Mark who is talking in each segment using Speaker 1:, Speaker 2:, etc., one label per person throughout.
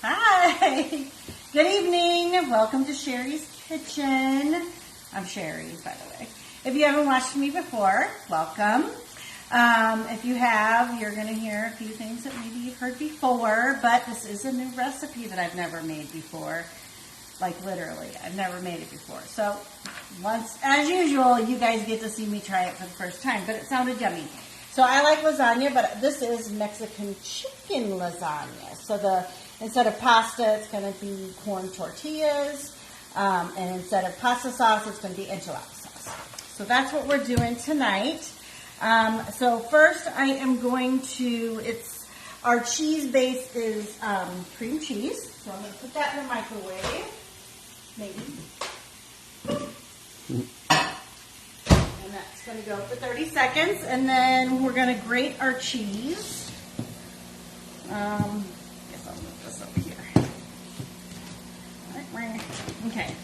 Speaker 1: Hi, good evening. Welcome to Sherry's Kitchen. I'm Sherry, by the way. If you haven't watched me before, welcome. If you have, you're going to hear a few things that maybe you've heard before, but this is a new recipe that I've never made before. Like literally, I've never made it before. So once, as usual, you guys get to see me try it for the first time, but it sounded yummy. So I like lasagna, but this is Mexican chicken lasagna. So instead of pasta, it's going to be corn tortillas, and instead of pasta sauce, it's going to be enchilada sauce. So that's what we're doing tonight. So first I am going to, our cheese base is cream cheese. So I'm going to put that in the microwave, maybe. And that's going to go for 30 seconds. And then we're going to grate our cheese. I guess I'll move this over here. Okay.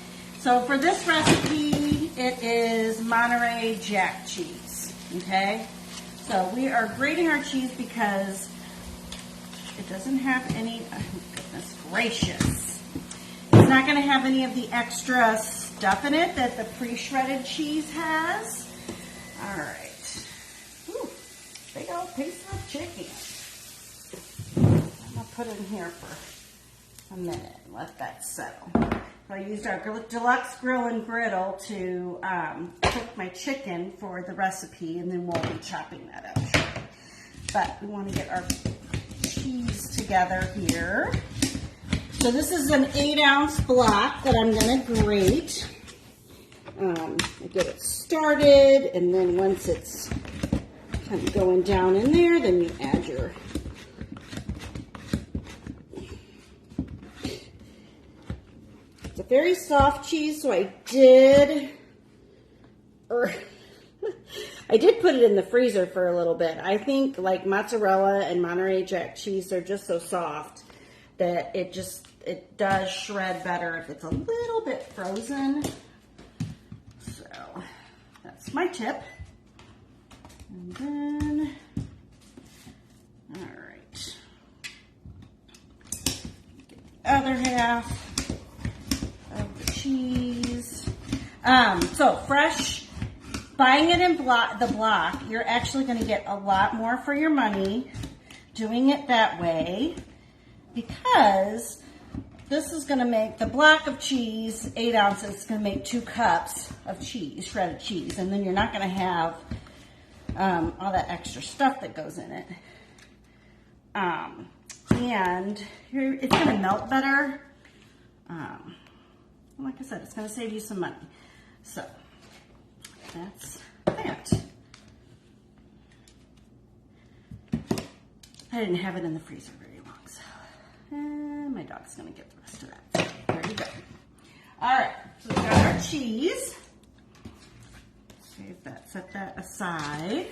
Speaker 1: So for this recipe, it is Monterey Jack cheese. Okay. So we are grating our cheese because it doesn't have any, oh goodness gracious. It's not going to have any of the extra stuff in it that the pre-shredded cheese has. All right. Ooh, big old piece of chicken. I'm going to put it in here for a minute and let that settle. So I used our deluxe grill and griddle to cook my chicken for the recipe, and then we'll be chopping that up shortly. But we want to get our cheese together here. So this is an 8-ounce block that I'm going to grate. I get it started, and then once it's kind of going down in there, then you add your it's a very soft cheese, so I did put it in the freezer for a little bit. I think like mozzarella and Monterey Jack cheese are just so soft that it does shred better if it's a little bit frozen. So that's my tip. And then, all right, get the other half of the cheese. So fresh. Buying it in the block, you're actually going to get a lot more for your money doing it that way, because this is going to make the block of cheese, 8 ounces, it's going to make 2 cups of cheese, shredded cheese, and then you're not going to have all that extra stuff that goes in it. And it's going to melt better. Like I said, it's going to save you some money. So that's that. I didn't have it in the freezer very long, so my dog's gonna get the rest of that. So there you go. All right, so we got our cheese. Save that, set that aside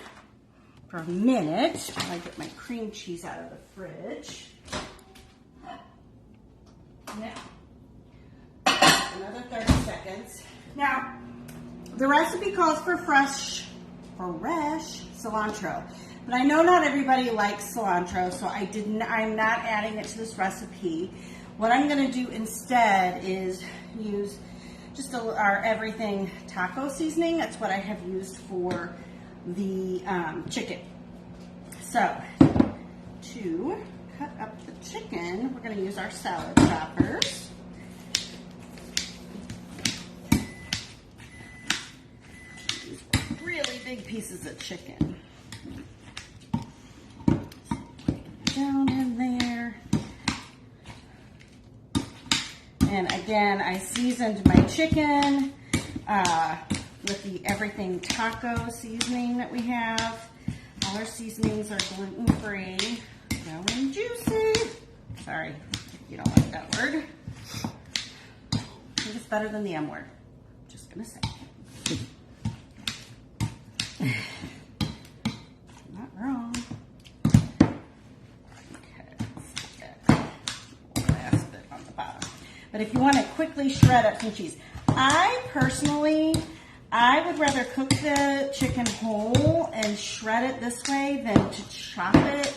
Speaker 1: for a minute while I get my cream cheese out of the fridge. Now, another 30 seconds. Now, the recipe calls for fresh cilantro, but I know not everybody likes cilantro, so I'm not adding it to this recipe. What I'm going to do instead is use just our everything taco seasoning. That's what I have used for the chicken. So to cut up the chicken, we're going to use our salad choppers. Really big pieces of chicken. Down in there. And again, I seasoned my chicken with the everything taco seasoning that we have. All our seasonings are gluten-free. Now and juicy. Sorry if you don't like that word. I think it's better than the M word. Just gonna say. Not wrong. Okay, let's get that last bit on the bottom. But if you want to quickly shred up some cheese, I would rather cook the chicken whole and shred it this way than to chop it,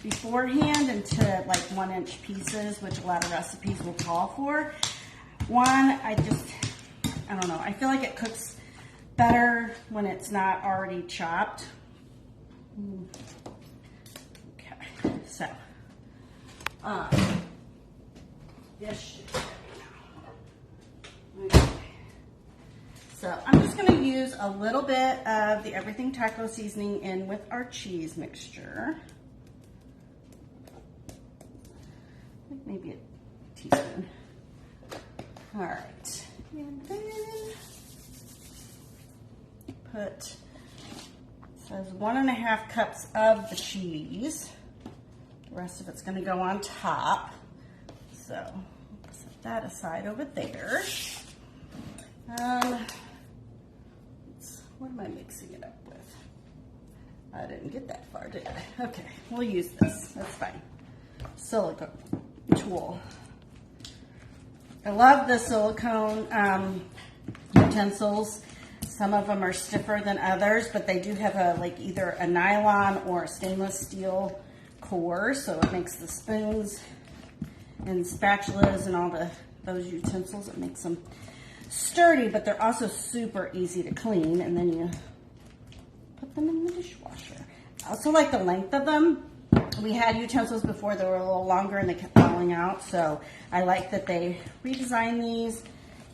Speaker 1: beforehand into like 1-inch pieces, which a lot of recipes will call for. One, I don't know, I feel like it cooks better when it's not already chopped. Okay, so, this should be ready now. Okay. So I'm just going to use a little bit of the Everything Taco seasoning in with our cheese mixture. Maybe a teaspoon. All right, and then put, it says 1.5 cups of the cheese. The rest of it's going to go on top. So set that aside over there. What am I mixing it up with? I didn't get that far, did I? Okay, we'll use this. That's fine. Silicone tool. I love the silicone utensils. Some of them are stiffer than others, but they do have a either a nylon or a stainless steel core, so it makes the spoons and spatulas and all those utensils, it makes them sturdy, but they're also super easy to clean, and then you put them in the dishwasher. I also like the length of them. We had utensils before that were a little longer and they kept falling out, so I like that they redesigned these,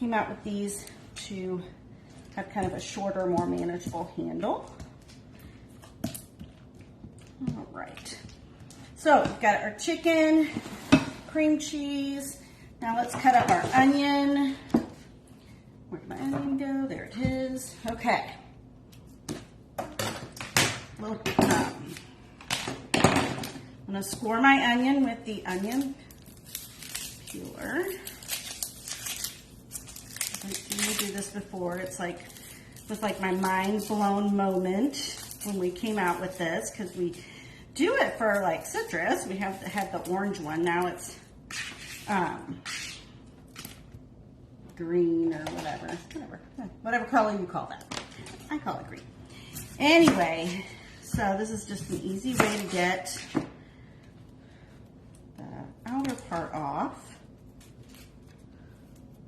Speaker 1: came out with these to have kind of a shorter, more manageable handle. All right, so we've got our chicken, cream cheese. Now let's cut up our onion. Where'd my onion go? There it is. Okay. I'm going to score my onion with the onion peeler. I've seen me do this before. It's like, it was like my mind blown moment when we came out with this, because we do it for like citrus. We have had the orange one. Now it's green or whatever color you call that. I call it green. Anyway, so this is just an easy way to get the outer part off.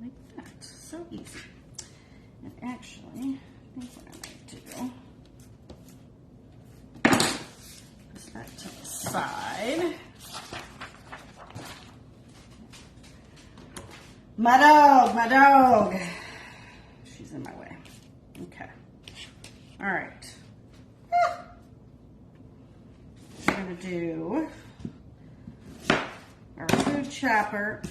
Speaker 1: Like that. So easy. And actually, I think what I might do, put that to the side. My dog. She's in my way. Okay. All right. We're going to do our food chopper.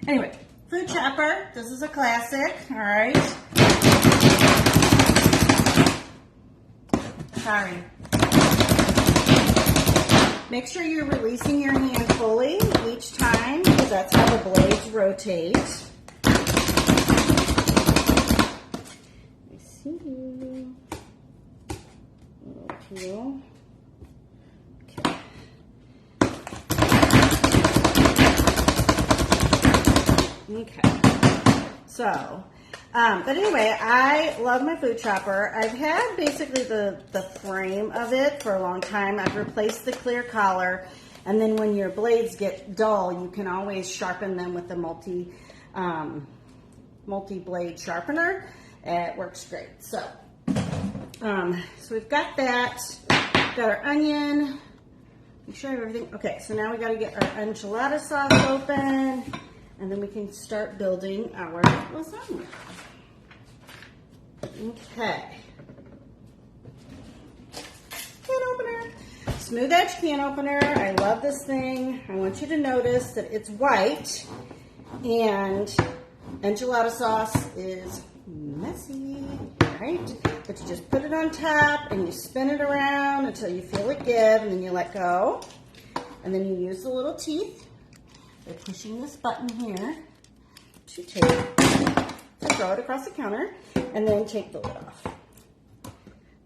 Speaker 1: Anyway, food chopper. This is a classic. All right. Sorry. Make sure you're releasing your hand fully each time, because that's how the blades rotate. I see you. A little peel. Okay. Okay. So, but anyway, I love my food chopper. I've had basically the frame of it for a long time. I've replaced the clear collar, and then when your blades get dull, you can always sharpen them with the multi-blade sharpener. It works great. So, so we've got that. We've got our onion. Make sure I have everything. Okay, so now we got to get our enchilada sauce open, and then we can start building our lasagna. Okay. Can opener. Smooth edge can opener. I love this thing. I want you to notice that it's white, and enchilada sauce is messy, right? But you just put it on top and you spin it around until you feel it give, and then you let go. And then you use the little teeth. They're pushing this button here to throw it across the counter, and then take the lid off.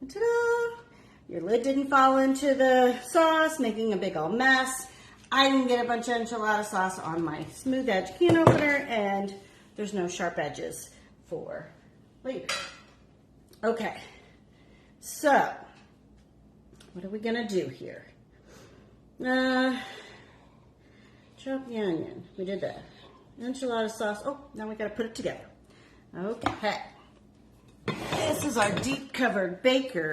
Speaker 1: And ta-da! Your lid didn't fall into the sauce, making a big old mess. I didn't get a bunch of enchilada sauce on my smooth edge can opener, and there's no sharp edges for later. Okay, so what are we gonna do here? Chop the onion. We did that. Enchilada sauce. Oh, now we gotta put it together. Okay. This is our deep covered baker.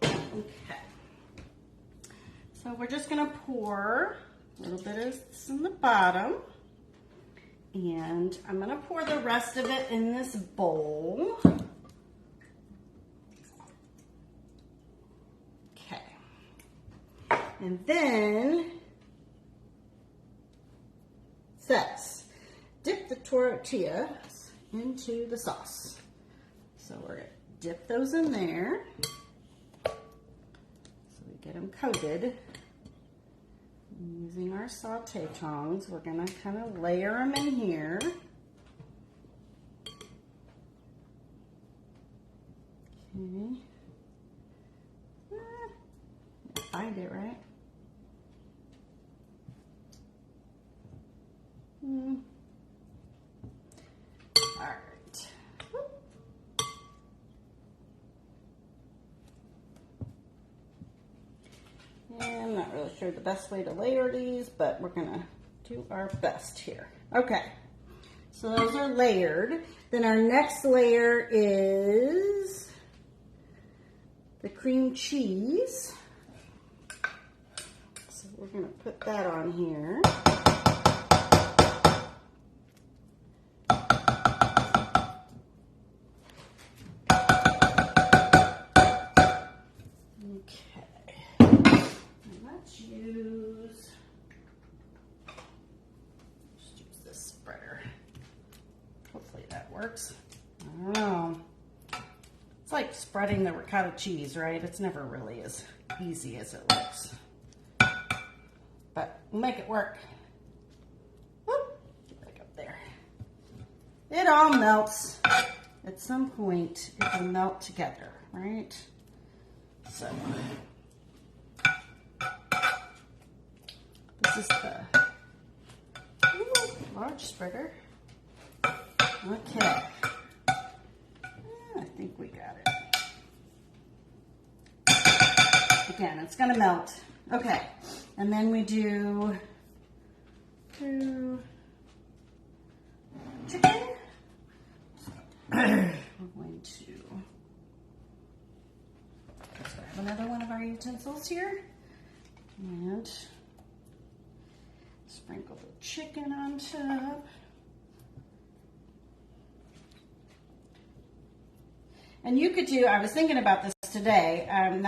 Speaker 1: Okay. So we're just gonna pour a little bit of this in the bottom. And I'm gonna pour the rest of it in this bowl. Okay. And then says, dip the tortillas into the sauce. So we're gonna dip those in there. So we get them coated. Using our saute tongs, we're gonna kind of layer them in here. Okay. Find it, right? All right. And I'm not really sure the best way to layer these, but we're gonna do our best here. Okay, so those are layered. Then our next layer is the cream cheese. So we're gonna put that on here. Works. I don't know. It's like spreading the ricotta cheese, right? It's never really as easy as it looks. But we'll make it work. Whoop. Get back up there. It all melts. At some point, it will melt together, right? So, this is the large spreader. Okay, I think we got it. Again, it's gonna melt. Okay, and then we do chicken. We're going to grab another one of our utensils here and sprinkle the chicken on top. And you could do, I was thinking about this today, I'm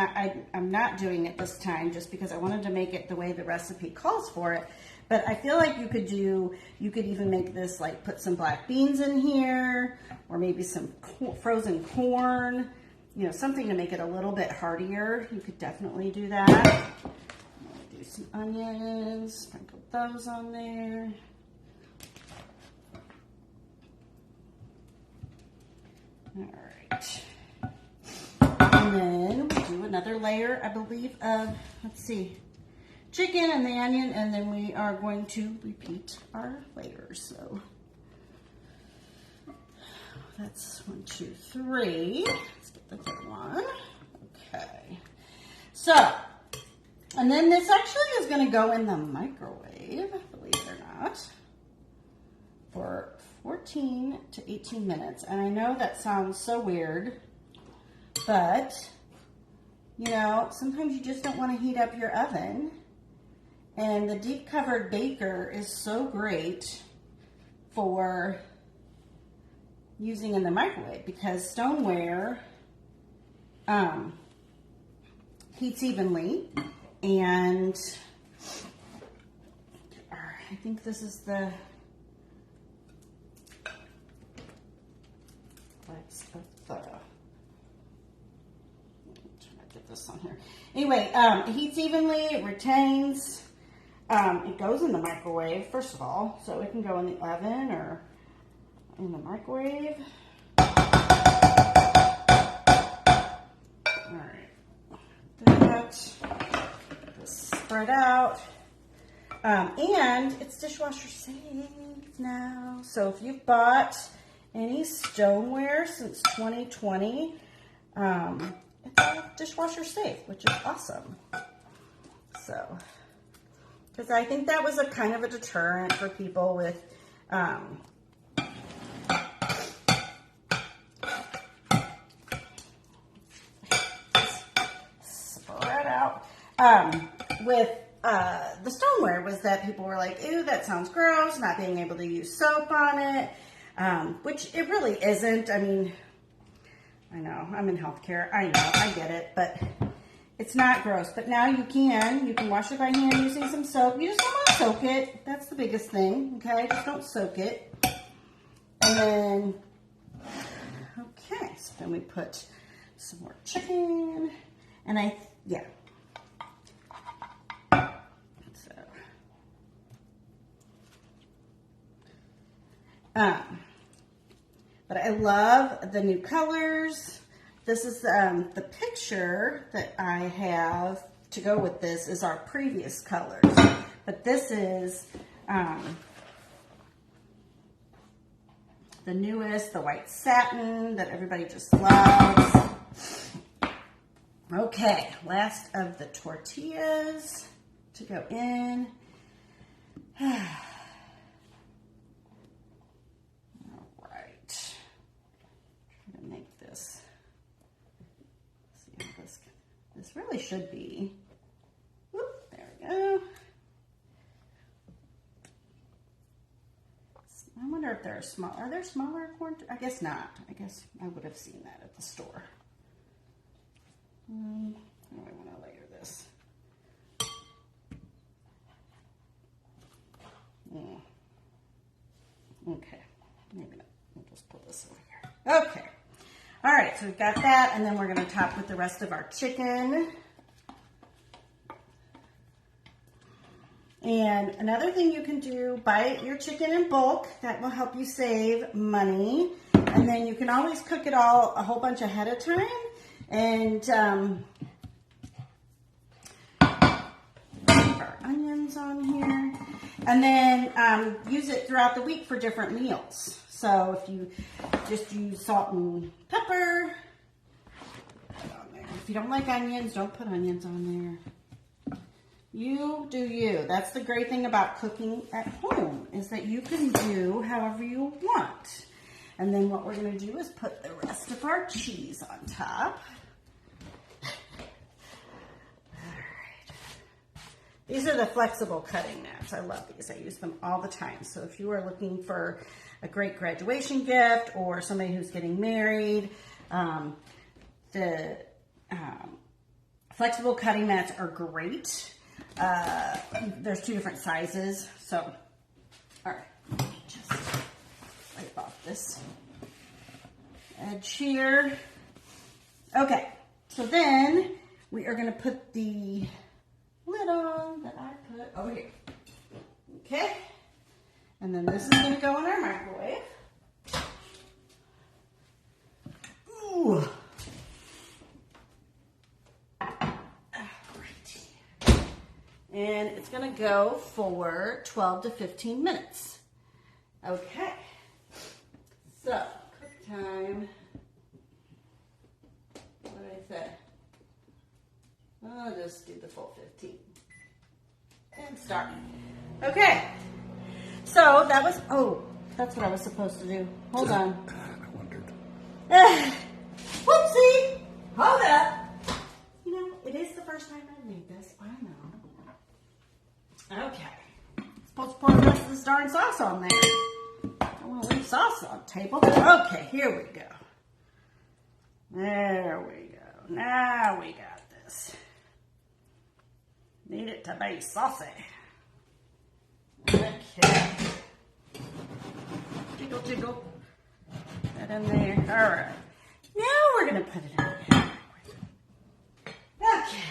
Speaker 1: not doing it this time just because I wanted to make it the way the recipe calls for it, but I feel like you could even make this, like put some black beans in here, or maybe some frozen corn, you know, something to make it a little bit heartier. You could definitely do that. I'm gonna do some onions, sprinkle those on there. All right. And then we do another layer, I believe, of, let's see, chicken and the onion, and then we are going to repeat our layers. So that's 1, 2, 3. Let's get the third one. Okay. So, and then this actually is going to go in the microwave, believe it or not, for 14 to 18 minutes. And I know that sounds so weird, but, you know, sometimes you just don't want to heat up your oven. And the deep covered baker is so great for using in the microwave because stoneware heats evenly. And I think this is the this on here. Anyway, it heats evenly, it retains, it goes in the microwave, first of all, so it can go in the oven or in the microwave. All right, that, spread out, and it's dishwasher safe now. So if you've bought any stoneware since 2020, it's all dishwasher safe, which is awesome. So, because I think that was a kind of a deterrent for people with spread out with the stoneware, was that people were like, ew, that sounds gross, not being able to use soap on it, which it really isn't. I mean, I know, I'm in healthcare, I know, I get it, but it's not gross. But now you can wash it by hand using some soap. You just don't want to soak it. That's the biggest thing, okay? Just don't soak it. And then, okay, so then we put some more chicken, and yeah. But I love the new colors. This is the picture that I have to go with this is our previous colors. But this is the newest, the white satin that everybody just loves. Okay, last of the tortillas to go in. This really should be, whoop, there we go. I wonder if there are there smaller corn? I guess not. I guess I would have seen that at the store. How do I want to layer this? Okay, maybe not. We'll just put this over here. Okay. All right, so we've got that, and then we're going to top with the rest of our chicken. And another thing you can do, buy your chicken in bulk. That will help you save money. And then you can always cook it all a whole bunch ahead of time. And our onions on here. And then use it throughout the week for different meals. So if you just use salt and pepper, put it on there. If you don't like onions, don't put onions on there. You do you. That's the great thing about cooking at home, is that you can do however you want. And then what we're going to do is put the rest of our cheese on top. These are the flexible cutting mats. I love these. I use them all the time. So if you are looking for a great graduation gift or somebody who's getting married, the flexible cutting mats are great. There's two different sizes. So, all right, let me just wipe off this edge here. Okay, so then we are going to put the lid on that I put over here. Okay, and then this is going to go in our microwave. Ooh. And it's going to go for 12 to 15 minutes. Okay, so cook time. What did I say? I'll just do the full 15. And start. Okay, so that was, oh, that's what I was supposed to do. Hold on.
Speaker 2: I wondered.
Speaker 1: Whoopsie! Hold up. You know, it is the first time I've made this. I know. Okay. Supposed to pour the rest of this darn sauce on there. I don't want to leave sauce on the table. Okay, here we go. There we go. Now we got this. Need it to be saucy. Okay. Jiggle, jiggle. Put that in there. All right. Now we're going to put it in there. Okay.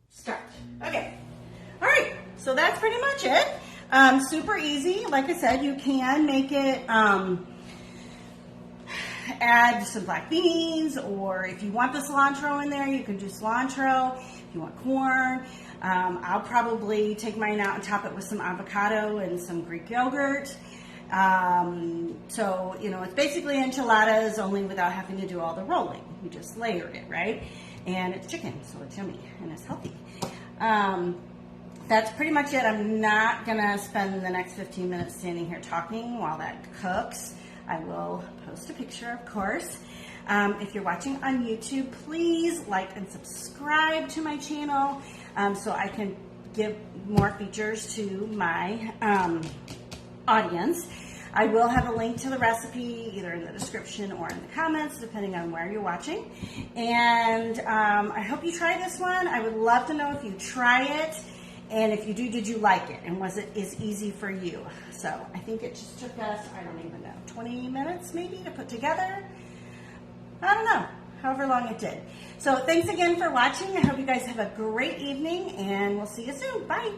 Speaker 1: Start. Okay. All right. So that's pretty much it. Super easy. Like I said, you can make it, add some black beans, or if you want the cilantro in there, you can do cilantro. If you want corn, I'll probably take mine out and top it with some avocado and some Greek yogurt. So, you know, it's basically enchiladas, only without having to do all the rolling. You just layer it, right? And it's chicken, so it's yummy and it's healthy. That's pretty much it. I'm not gonna spend the next 15 minutes standing here talking while that cooks. I will post a picture, of course. If you're watching on YouTube, please like and subscribe to my channel so I can give more features to my audience. I will have a link to the recipe either in the description or in the comments, depending on where you're watching. And I hope you try this one. I would love to know if you try it. And if you do, did you like it? And was it as easy for you? So I think it just took us, I don't even know, 20 minutes maybe to put together. I don't know, however long it did. So thanks again for watching. I hope you guys have a great evening, and we'll see you soon. Bye.